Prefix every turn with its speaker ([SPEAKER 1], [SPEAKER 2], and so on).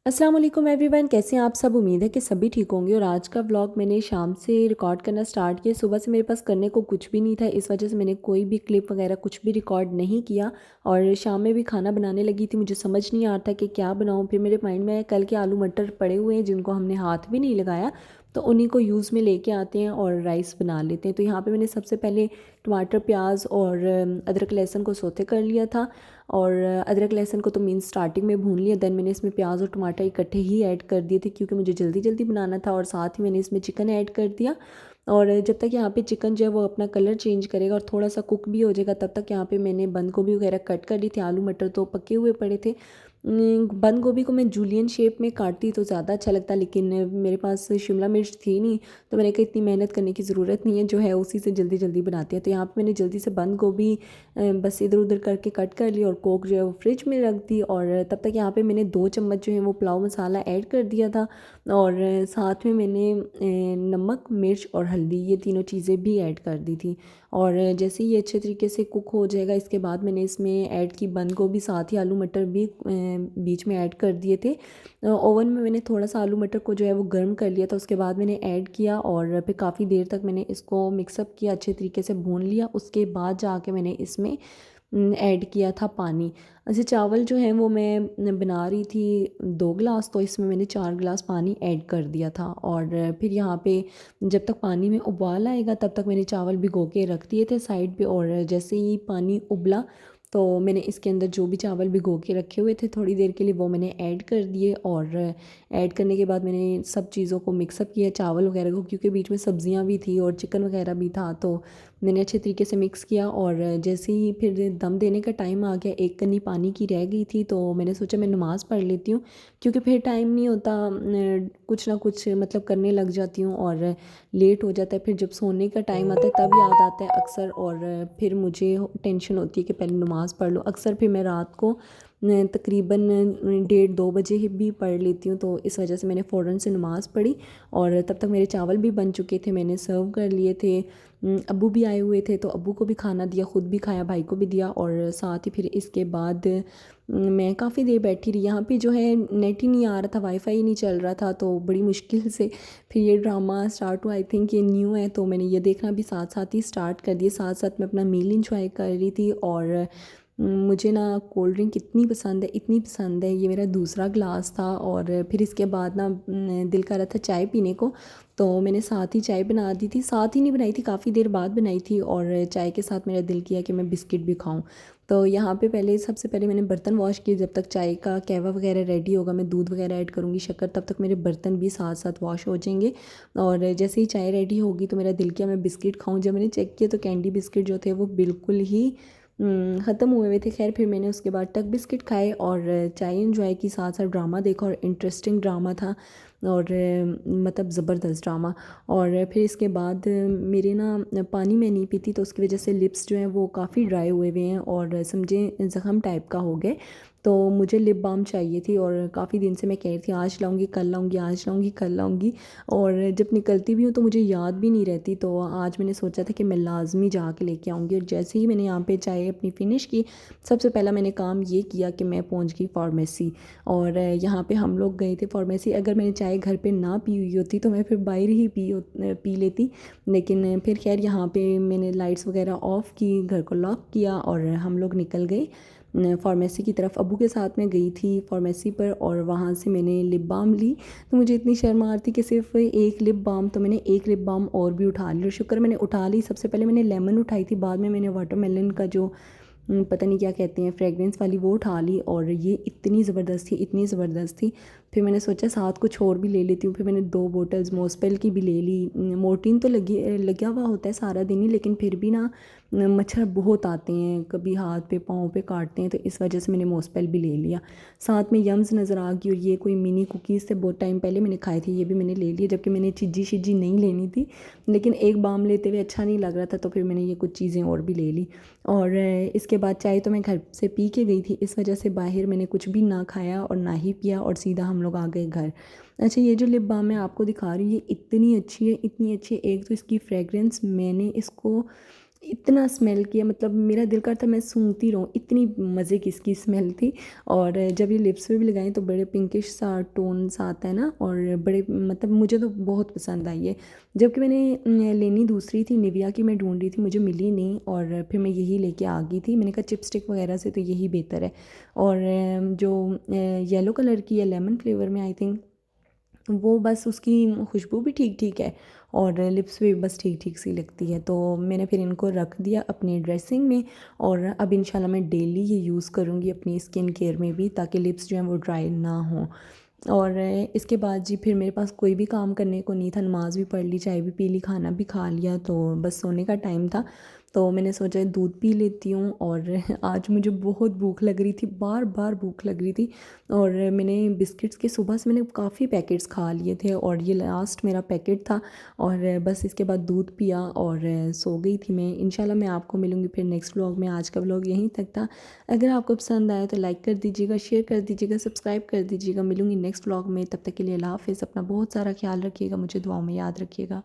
[SPEAKER 1] अस्सलाम वालेकुम एवरीवन, कैसे हैं आप सब। उम्मीद है कि सभी ठीक होंगे। और आज का व्लॉग मैंने शाम से रिकॉर्ड करना स्टार्ट किया। सुबह से मेरे पास करने को कुछ भी नहीं था, इस वजह से मैंने कोई भी क्लिप वगैरह कुछ भी रिकॉर्ड नहीं किया। और शाम में भी खाना बनाने लगी थी, मुझे समझ नहीं आ रहा था कि क्या बनाऊँ। फिर मेरे माइंड में आया कल के आलू मटर पड़े हुए हैं जिनको हमने हाथ भी नहीं लगाया, तो उन्हीं को यूज़ में लेके आते हैं और राइस बना लेते हैं। तो यहाँ पे मैंने सबसे पहले टमाटर, प्याज और अदरक लहसुन को सौते कर लिया था। और अदरक लहसुन को तो मीन स्टार्टिंग में भून लिया। देन मैंने इसमें प्याज और टमाटर इकट्ठे ही ऐड कर दिए थे क्योंकि मुझे जल्दी जल्दी बनाना था। और साथ ही मैंने इसमें चिकन ऐड कर दिया। और जब तक यहाँ पे चिकन जो है वो अपना कलर चेंज करेगा और थोड़ा सा कुक भी हो जाएगा, तब तक यहाँ पे मैंने बंद गोभी वगैरह कट कर ली थी। आलू मटर तो पके हुए पड़े थे। बंद गोभी को मैं जूलियन शेप में काटती तो ज़्यादा अच्छा लगता, लेकिन मेरे पास शिमला मिर्च थी नहीं, तो मैंने कहा इतनी मेहनत करने की ज़रूरत नहीं है, जो है उसी से जल्दी जल्दी बनाते हैं। तो यहाँ पे मैंने जल्दी से बंद गोभी बस इधर उधर करके कट कर ली और कोक जो है वो फ्रिज में रख दी। और तब तक यहाँ पे मैंने 2 चम्मच जो है वो पुलाव मसाला ऐड कर दिया था। और साथ में मैंने नमक, मिर्च और हल्दी, ये तीनों चीज़ें भी ऐड कर दी थी। और जैसे ही ये अच्छे तरीके से कुक हो जाएगा, इसके बाद मैंने इसमें ऐड की बंद गोभी, साथ ही आलू मटर भी बीच में ऐड कर दिए थे। ओवन में मैंने थोड़ा सा आलू मटर को जो है वो गर्म कर लिया था, उसके बाद मैंने ऐड किया और फिर काफ़ी देर तक मैंने इसको मिक्सअप किया, अच्छे तरीके से भून लिया। उसके बाद जाके मैंने इसमें ऐड किया था पानी। अच्छा, चावल जो है वो मैं बना रही थी 2 गिलास, तो इसमें मैंने 4 गिलास पानी ऐड कर दिया था। और फिर यहाँ पे जब तक पानी में उबाल आएगा तब तक मैंने चावल भिगो के रख दिए थे साइड पे। और जैसे ही पानी उबला तो मैंने इसके अंदर जो भी चावल भिगो के रखे हुए थे थोड़ी देर के लिए, वो मैंने ऐड कर दिए। और ऐड करने के बाद मैंने सब चीज़ों को मिक्सअप किया, चावल वगैरह को, क्योंकि बीच में सब्जियां भी थी और चिकन वगैरह भी था, तो मैंने अच्छे तरीके से मिक्स किया। और जैसे ही फिर दम देने का टाइम आ गया, एक कन्नी पानी की रह गई थी, तो मैंने सोचा मैं नमाज़ पढ़ लेती हूँ, क्योंकि फिर टाइम नहीं होता, कुछ ना कुछ मतलब करने लग जाती हूँ और लेट हो जाता है। फिर जब सोने का टाइम आता है तब याद आता है अक्सर, और फिर मुझे टेंशन होती है कि पहले नमाज़ पढ़ लो। अक्सर फिर मैं रात को तकरीबन 1:30-2 बजे ही भी पढ़ लेती हूँ, तो इस वजह से मैंने फ़ौरन से नमाज़ पढ़ी। और तब तक मेरे चावल भी बन चुके थे, मैंने सर्व कर लिए थे। अब्बू भी आए हुए थे, तो अब्बू को भी खाना दिया, ख़ुद भी खाया, भाई को भी दिया। और साथ ही फिर इसके बाद मैं काफ़ी देर बैठी रही। यहाँ पे जो है नेट ही नहीं आ रहा था, वाईफाई ही नहीं चल रहा था, तो बड़ी मुश्किल से फिर ये ड्रामा स्टार्ट हुआ। आई थिंक ये न्यू है, तो मैंने ये देखना भी साथ साथ ही स्टार्ट कर दिया। साथ साथ मैं अपना मील इंजॉय कर रही थी। और मुझे ना कोल्ड ड्रिंक इतनी पसंद है, इतनी पसंद है, ये मेरा दूसरा ग्लास था। और फिर इसके बाद ना दिल कर रहा था चाय पीने को, तो मैंने साथ ही चाय बना दी थी। साथ ही नहीं बनाई थी, काफ़ी देर बाद बनाई थी। और चाय के साथ मेरा दिल किया कि मैं बिस्किट भी खाऊं। तो यहाँ पे पहले सबसे पहले मैंने बर्तन वॉश किए। जब तक चाय का कहवा वगैरह रेडी होगा, मैं दूध वगैरह ऐड करूँगी, शक्कर, तब तक मेरे बर्तन भी साथ साथ वॉश हो जाएंगे। और जैसे ही चाय रेडी होगी तो मेरा दिल किया मैं बिस्किट खाऊं। जब मैंने चेक किया तो कैंडी बिस्किट जो थे वो बिल्कुल ही ख़त्म हुए हुए थे। खैर, फिर मैंने उसके बाद टक बिस्किट खाए और चाय इंजॉय की, साथ साथ ड्रामा देखा, और इंटरेस्टिंग ड्रामा था, और मतलब ज़बरदस्त ड्रामा। और फिर इसके बाद मेरे ना पानी मैं नहीं पीती, तो उसकी वजह से लिप्स जो हैं वो काफ़ी ड्राई हुए हुए हैं और समझें ज़ख़म टाइप का हो गए। तो मुझे लिप बाम चाहिए थी और काफ़ी दिन से मैं कह रही थी आज लाऊंगी, कल लाऊंगी, आज लाऊंगी, कल लाऊंगी। और जब निकलती भी हूँ तो मुझे याद भी नहीं रहती, तो आज मैंने सोचा था कि मैं लाजमी जाके लेके आऊँगी। और जैसे ही मैंने यहाँ पे चाय अपनी फ़िनिश की, सबसे पहला मैंने काम ये किया कि मैं पहुँच गई फार्मेसी। और यहाँ पे हम लोग गए थे फार्मेसी। अगर मैंने चाय घर पे ना पी हुई होती तो मैं फिर बाहर ही पी लेती, लेकिन फिर खैर यहाँ पे मैंने लाइट्स वगैरह ऑफ़ की, घर को लॉक किया और हम लोग निकल गए फार्मेसी की तरफ। अबू के साथ मैं गई थी फार्मेसी पर और वहाँ से मैंने लिप बाम ली। तो मुझे इतनी शर्म आ रही थी कि सिर्फ एक लिप बाम, तो मैंने एक लिप बाम और भी उठा ली। और शुक्र मैंने उठा ली। सबसे पहले मैंने लेमन उठाई थी, बाद में मैंने वाटरमेलन का जो पता नहीं क्या कहते हैं, फ्रेगरेंस वाली, वो उठा ली। और ये इतनी ज़बरदस्त थी, इतनी ज़बरदस्त थी। फिर मैंने सोचा साथ कुछ और भी ले लेती हूँ। फिर मैंने 2 बोटल्स मॉस्पेल की भी ले ली। मोर्टीन तो लगा हुआ होता है सारा दिन ही, लेकिन फिर भी ना मच्छर बहुत आते हैं, कभी हाथ पे पाँव पे काटते हैं, तो इस वजह से मैंने मॉस्पेल भी ले लिया। साथ में यम्स नज़र आ गई, और ये कोई मिनी कुकीज़ थे, बहुत टाइम पहले मैंने खाए थे, ये भी मैंने ले लिए, जबकि मैंने चिज्जी शिज्जी नहीं लेनी थी, लेकिन एक बाम लेते हुए अच्छा नहीं लग रहा था, तो फिर मैंने ये कुछ चीज़ें और भी ले ली। और इसके बाद चाय तो मैं घर से पी के गई थी, इस वजह से बाहर मैंने कुछ भी ना खाया और ना ही पिया, और सीधा हम लोग आ गए घर। अच्छा, ये जो लिप बाम मैं आपको दिखा रही हूँ, ये इतनी अच्छी है, इतनी अच्छी है। एक तो इसकी फ्रेगरेंस, मैंने इसको इतना स्मेल किया, मतलब मेरा दिल करता मैं सूंघती रहूँ, इतनी मज़े की इसकी स्मेल थी। और जब ये लिप्स पे भी लगाई तो बड़े पिंकिश सा टोन सा आता है ना, और बड़े मतलब मुझे तो बहुत पसंद आई है। जबकि मैंने लेनी दूसरी थी, निविया की मैं ढूंढ रही थी, मुझे मिली नहीं, और फिर मैं यही लेके आ गई थी। मैंने कहा चिपस्टिक वगैरह से तो यही बेहतर है। और जो येलो कलर की है लेमन फ्लेवर में आई थिंक, वो बस उसकी खुशबू भी ठीक ठीक है और लिप्स भी बस ठीक ठीक सी लगती है। तो मैंने फिर इनको रख दिया अपनी ड्रेसिंग में, और अब इंशाल्लाह मैं डेली ये यूज़ करूँगी अपनी स्किन केयर में भी, ताकि लिप्स जो हैं वो ड्राई ना हों। और इसके बाद जी फिर मेरे पास कोई भी काम करने को नहीं था, नमाज़ भी पढ़ ली, चाय भी पी ली, खाना भी खा लिया, तो बस सोने का टाइम था। तो मैंने सोचा दूध पी लेती हूँ। और आज मुझे बहुत भूख लग रही थी, बार बार भूख लग रही थी, और मैंने बिस्किट्स के सुबह से मैंने काफ़ी पैकेट्स खा लिए थे, और ये लास्ट मेरा पैकेट था। और बस इसके बाद दूध पिया और सो गई थी मैं। इंशाल्लाह मैं आपको मिलूँगी फिर नेक्स्ट व्लॉग में। आज का व्लॉग यहीं तक था। अगर आपको पसंद आया तो लाइक कर दीजिएगा, शेयर कर दीजिएगा, सब्सक्राइब कर दीजिएगा। मिलूँगी नेक्स्ट व्लॉग में, तब तक के लिए अल्लाह हाफ़िज़। अपना बहुत सारा ख्याल रखिएगा, मुझे दुआओं में याद रखिएगा।